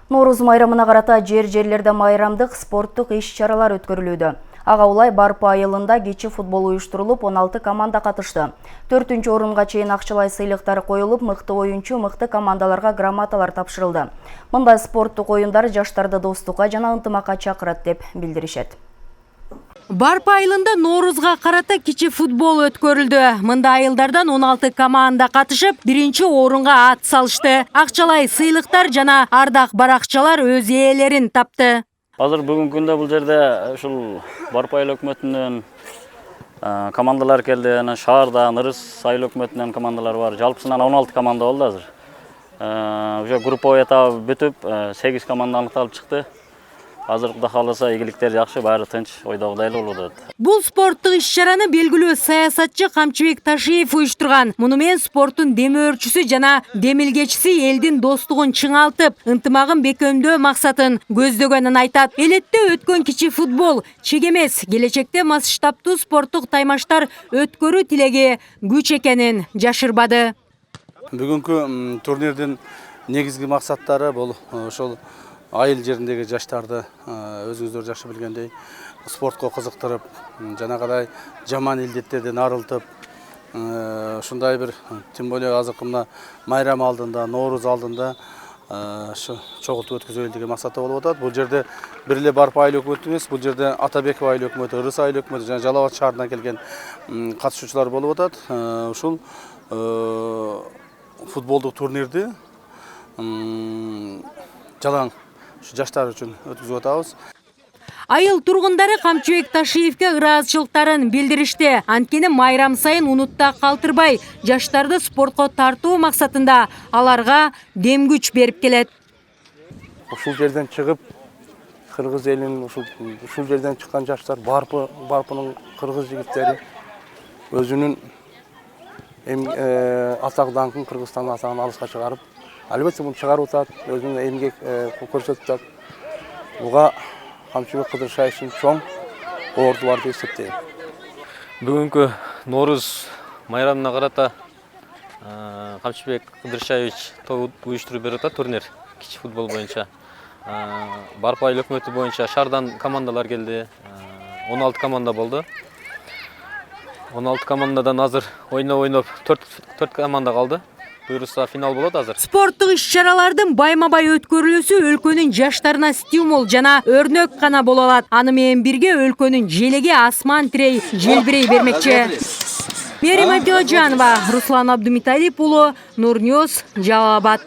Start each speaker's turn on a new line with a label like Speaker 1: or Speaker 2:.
Speaker 1: Норуз майрамына карата жерлерде майрамдык спорттук иш-чаралар өткөрүлүүдө. Ага улай Барпы айылында кечи футбол уюштурулуп, 16 команда катышты. 4-чү орунга чейин акчалай сыйлыктар коюлуп, мыкты оюнчу, мыкты командаларга грамоталар тапшырылды. Мындай спорттук оюндар жаштарды достукка жана ынтымакка чакырат деп билдиришет.
Speaker 2: Барпы айылында Ноорузга карата кичи футбол өткөрүлдү. Мында айылдардан 16 команда катышып, 1-чи орунга ат салышты. Акчалай сыйлыктар жана ардак баракчалар өз ээлерин тапты.
Speaker 3: Азыр бүгүнкү күндө бул жерде ушул Барпы айыл өкмөтүнүн командалар келди, анан шаардан Ырыс айыл өкмөтүнүн командалары бар. Жалпысынан 16 команда болду азыр. Уже групповой этап бүтүп, 8 команда аныкталып чыкты. Азыр Кудай кааласа ийгиликтер жакшы, баары тынч, ойдогудай болуп атат.
Speaker 2: Бул спорттук иш-чараны белгилүү саясатчы Камчыбек Ташиев уюштурган. Муну менен спорттун демөөрчүсү жана демилгечиси элдин достугун чыңалтып, ынтымагын бекемдөө максатын көздөгөнүн айтат. Элетте өткөн кичи футбол чек эмес, келечекте масштабтуу спорттук таймаштар өткөрүү тилеги күч экенин жашырбады.
Speaker 4: Бүгүнкү турнирдин негизги максаттары бул ошол айыл жериндеги жаштарды өзүңүздөр жакшы билгендей спортко кызыктырып, жанагыдай жаман илдеттерден арылтып, ушундай бир тем более азыркы мына майрам алдында, Норуз алдында чогултуп өткөзөлү деген максатта болуп атат. Бул жерде бир эле Барпы айыл өкмөтү эмес, бул жерде Атабеков айыл өкмөтү, Ырыс айыл өкмөтү жана Жалал Абад шаарынан келген катышуучулар болуп атат. Ушул футболдук турнирди жалаң жаштар үчүн өткөзүп атабыз.
Speaker 2: Айыл тургундары Камчыбек Ташиевке ыраазычылыктарын билдиришти. Анткени майрам сайын унутта калтырбай, жаштарды спортко тартуу максатында аларга дем күч берип келет.
Speaker 4: Ушул жерден чыгып, кыргыз элинин ушул жерден чыккан жаштар, Барпынын кыргыз жигиттери өзүнүн атак даңкын, Кыргызстандын атагын алыска чыгарып, албетте муну чыгарып атат, өзүнүн эмгек көрсөтүп атат. Буга Камчыбек Кыдыршаевдин чоң орду бар деп эсептейм.
Speaker 5: Бүгүнкү Норуз майрамына карата Камчыбек Кыдыршаевич уюштуруп берип атат турнир кичи футбол боюнча. Барпы айыл өкмөтү боюнча шаардан командалар келди. 16 команда болду. 16 командадан азыр ойноп 4 команда калды. Буюрса финал болот азыр.
Speaker 2: Спорттук иш-чаралардын байма-бай өткөрүлүүсү өлкөнүн жаштарына стимул жана өрнөк гана боло алат. Аны менен бирге өлкөнүн желеги асман тирей желбирей бермекчи. Мерим Абдиожанова, Руслан Абдумиталип уулу, Нур Ньюс, Жалал Абад.